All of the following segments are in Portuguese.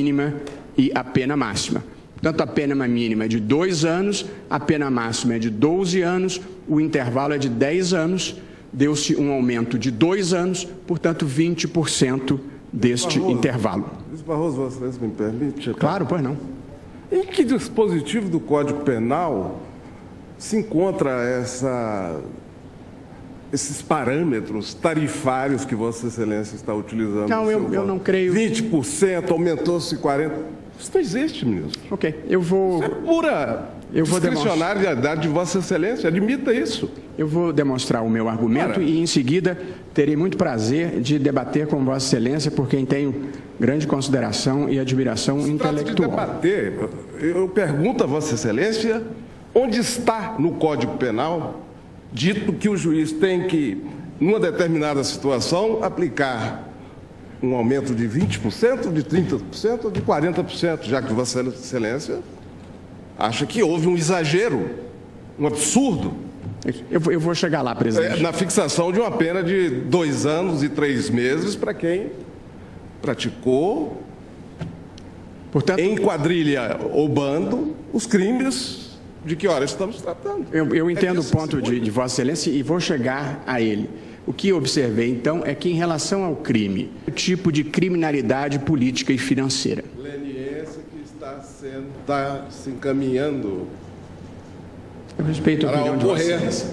mínima e a pena máxima. Portanto, a pena mínima é de 2 anos, a pena máxima é de 12 anos, o intervalo é de 10 anos, deu-se um aumento de 2 anos, portanto, 20% deste intervalo. Luiz Barroso, Vossa Excelência, me permite? Claro, pois não. Em que dispositivo do Código Penal se encontra esses parâmetros tarifários que Vossa Excelência está utilizando? Não, eu não creio. 20%, aumentou-se 40%. Isso não existe, ministro. Ok, eu vou... Isso é pura discricionariedade de Vossa Excelência. Admita isso. Eu vou demonstrar o meu argumento e, em seguida, terei muito prazer de debater com Vossa Excelência, por quem tenho grande consideração e admiração intelectual. De debater, eu pergunto a Vossa Excelência, onde está no Código Penal dito que o juiz tem que, numa determinada situação, aplicar um aumento de 20%, de 30% ou de 40%, já que Vossa Excelência acha que houve um exagero, um absurdo. Eu vou chegar lá, presidente. Na fixação de uma pena de 2 anos e 3 meses para quem praticou, portanto, em quadrilha ou bando, os crimes de que hora estamos tratando. Eu entendo o ponto de Vossa Excelência e vou chegar a ele. O que observei, então, é que, em relação ao crime, o tipo de criminalidade política e financeira. Leniência que está se encaminhando Eu respeito a para opinião de Vossa ocorrer Excelência.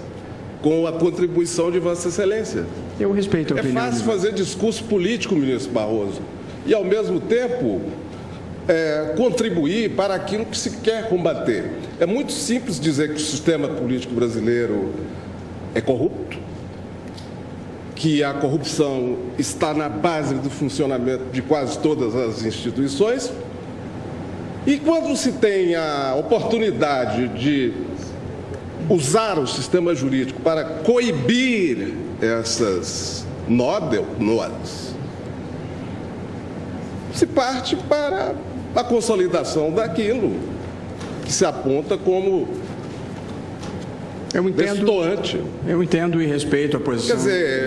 com a contribuição de Vossa Excelência. Eu respeito a opinião. É fácil fazer discurso político, ministro Barroso, e, ao mesmo tempo, contribuir para aquilo que se quer combater. É muito simples dizer que o sistema político brasileiro é corrupto, que a corrupção está na base do funcionamento de quase todas as instituições, e quando se tem a oportunidade de usar o sistema jurídico para coibir essas nódoas, se parte para a consolidação daquilo que se aponta como destoante. Eu entendo e respeito a posição de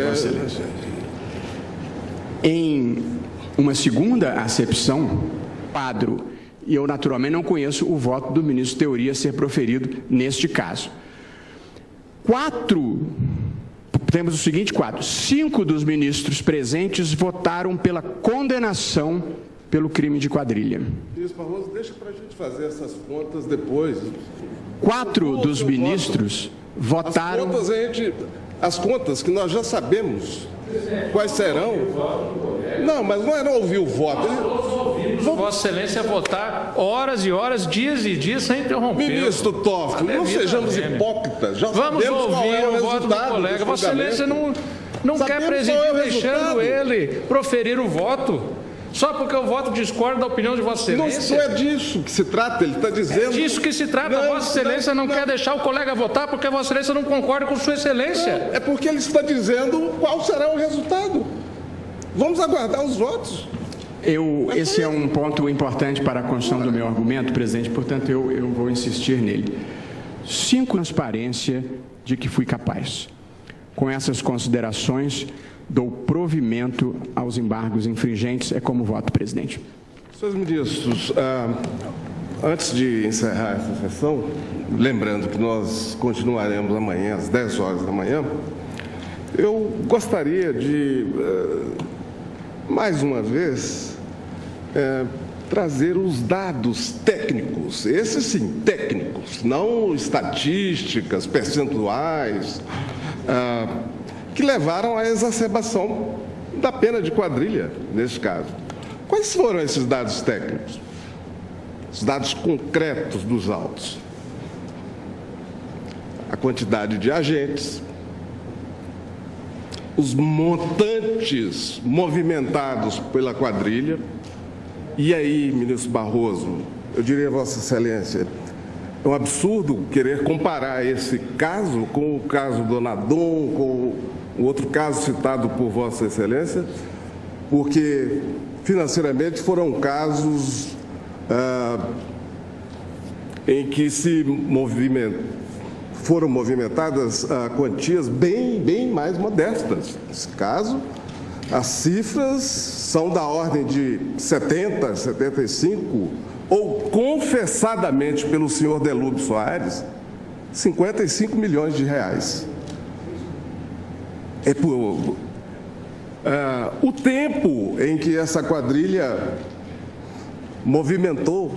Vossa Excelência. Em uma segunda acepção, quadro, e eu naturalmente não conheço o voto do ministro Teori ser proferido neste caso. Temos o seguinte quadro: 5 dos ministros presentes votaram pela condenação pelo crime de quadrilha. Ministro Barroso, deixa para a gente fazer essas contas depois. 4 dos ministros votaram... As contas que nós já sabemos quais serão. Não, mas não era ouvir o voto. Vossa Excelência votar horas e horas, dias e dias sem interromper. Ministro Toffoli, não sejamos hipócritas. Já vamos ouvir o voto do colega. Vossa Excelência não quer presidir deixando ele proferir o voto. Só porque o voto discorda da opinião de Vossa Excelência? Não é disso que se trata, ele está dizendo... É disso que se trata. Vossa Excelência não quer deixar o colega votar porque Vossa Excelência não concorda com Sua Excelência. É porque ele está dizendo qual será o resultado. Vamos aguardar os votos. Esse é um ponto importante para a construção do meu argumento, presidente, portanto, eu vou insistir nele. 5, transparência de que fui capaz. Com essas considerações, dou provimento aos embargos infringentes. É como voto, presidente. Senhores ministros, antes de encerrar essa sessão, lembrando que nós continuaremos amanhã às 10 horas da manhã, eu gostaria de, mais uma vez, trazer os dados técnicos, esses sim, técnicos, não estatísticas, percentuais, que levaram à exacerbação da pena de quadrilha, neste caso. Quais foram esses dados técnicos? Os dados concretos dos autos. A quantidade de agentes, os montantes movimentados pela quadrilha. E aí, ministro Barroso, eu diria a Vossa Excelência, é um absurdo querer comparar esse caso com o caso do Nadon, com o outro caso citado por Vossa Excelência, porque financeiramente foram casos em que foram movimentadas quantias bem mais modestas. Nesse caso, As cifras são da ordem de 70, 75, ou confessadamente pelo senhor Delúbio Soares, 55 milhões de reais. O tempo em que essa quadrilha movimentou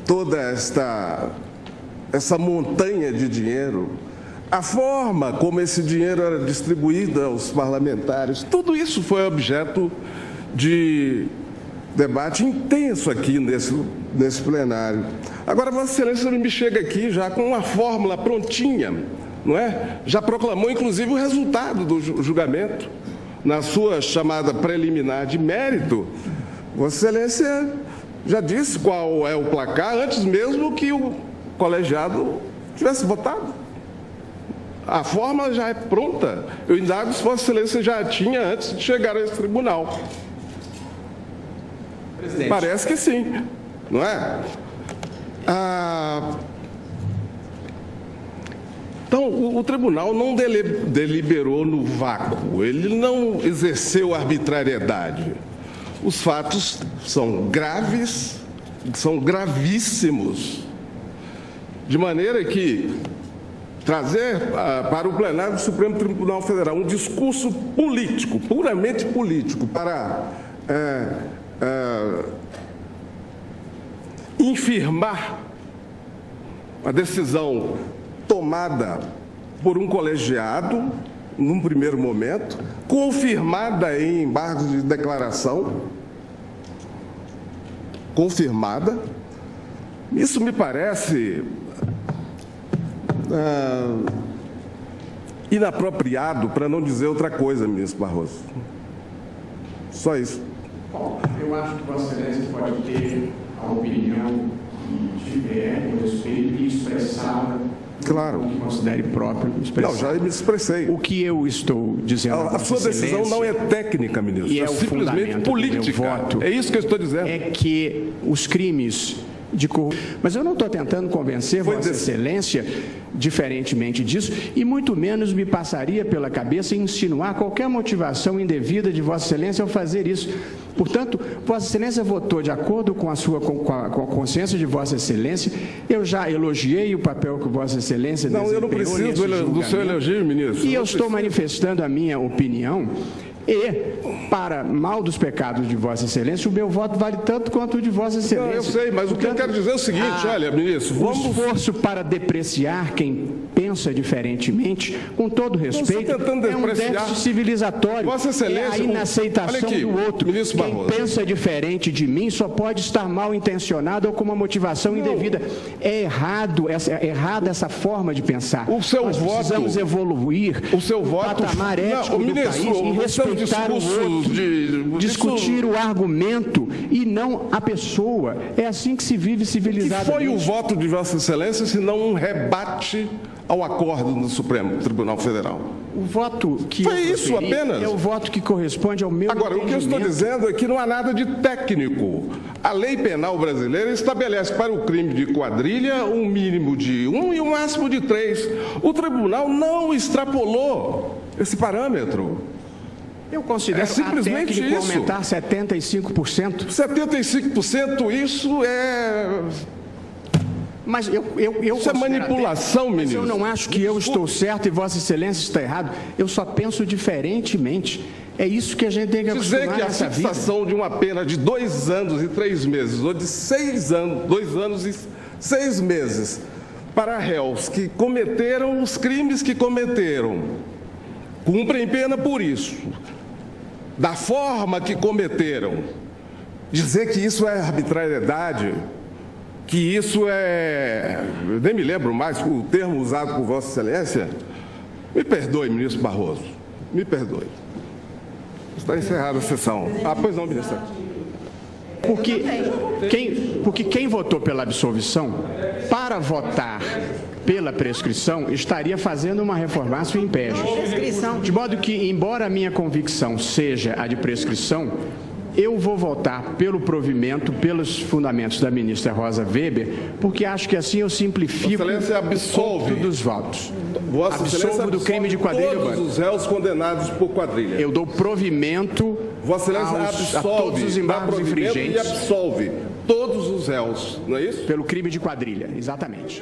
toda essa montanha de dinheiro, a forma como esse dinheiro era distribuído aos parlamentares, tudo isso foi objeto de debate intenso aqui nesse plenário. Agora, Vossa Excelência me chega aqui já com uma fórmula prontinha, não é? Já proclamou, inclusive, o resultado do julgamento. Na sua chamada preliminar de mérito, Vossa Excelência já disse qual é o placar antes mesmo que o colegiado tivesse votado. A fórmula já é pronta. Eu indago se Vossa Excelência já tinha antes de chegar a esse tribunal. Presidente. Parece que sim, não é? Então, o tribunal não deliberou no vácuo, ele não exerceu arbitrariedade. Os fatos são graves, são gravíssimos, de maneira que trazer para o plenário do Supremo Tribunal Federal um discurso político, puramente político, para infirmar a decisão tomada por um colegiado, num primeiro momento, confirmada em embargos de declaração, confirmada. Isso me parece inapropriado, para não dizer outra coisa, ministro Barroso. Só isso. Bom, eu acho que Vossa Excelência pode ter a opinião que tiver a respeito e expressá-la. Claro. Que considere próprio expressar. Não, já me expressei. O que eu estou dizendo a sua decisão não é técnica, ministro, e é simplesmente política. Voto, é isso que eu estou dizendo. É que os crimes de corrupção... Mas eu não estou tentando convencer Vossa Excelência, diferentemente disso, e muito menos me passaria pela cabeça insinuar qualquer motivação indevida de Vossa Excelência ao fazer isso. Portanto, Vossa Excelência votou de acordo com com a consciência de Vossa Excelência. Eu já elogiei o papel que Vossa Excelência desempenhou. Não, eu não preciso do seu elogio, ministro. E eu estou manifestando a minha opinião. E, para mal dos pecados de Vossa Excelência, o meu voto vale tanto quanto o de Vossa Excelência. Não, eu sei, mas o que eu quero dizer é o seguinte, olha, ministro, o esforço para depreciar quem pensa diferentemente, com todo respeito, é um déficit civilizatório. Vossa Excelência, é a inaceitação aqui, do outro. Ministro Quem Barroso. pensa diferente de mim só pode estar mal intencionado ou com uma motivação indevida. É errada essa forma de pensar. O seu Nós voto, precisamos evoluir o seu voto, patamar ético do país e respeitar o outro, discutir o argumento e não a pessoa. É assim que se vive civilizadamente. Que foi o voto de Vossa Excelência, se não um rebate ao acordo do Supremo Tribunal Federal? O voto que foi isso apenas? É o voto que corresponde ao meu Agora, o que eu estou dizendo é que não há nada de técnico. A lei penal brasileira estabelece para o crime de quadrilha um mínimo de 1 e um máximo de 3. O tribunal não extrapolou esse parâmetro. Eu considero simplesmente técnico isso. Aumentar 75%. 75%, isso é... Mas isso é manipulação, ministro. Mas eu não acho que eu estou certo e Vossa Excelência está errado. Eu só penso diferentemente. É isso que a gente tem que acostumar nessa vida. Dizer que a fixação de uma pena de 2 anos e 3 meses, ou de 6 anos, 2 anos e 6 meses, para réus que cometeram os crimes que cometeram, cumprem pena por isso, da forma que cometeram, dizer que isso é arbitrariedade, que isso é... Eu nem me lembro mais o termo usado por Vossa Excelência. Me perdoe, ministro Barroso, me perdoe. Está encerrada a sessão. Pois não, ministro. Porque quem votou pela absolvição, para votar pela prescrição, estaria fazendo uma reformatio in pejus. De modo que, embora a minha convicção seja a de prescrição, Eu vou votar pelo provimento, pelos fundamentos da ministra Rosa Weber, porque acho que assim eu simplifico Vossa Excelência absolve. o cômputo dos votos. Vossa Excelência Absolvo do crime de quadrilha todos urbana. os réus condenados por quadrilha. Eu dou provimento Vossa Excelência a absolve, todos os dá embargos provimento e infringentes absolve todos os réus, não é isso? pelo crime de quadrilha, exatamente.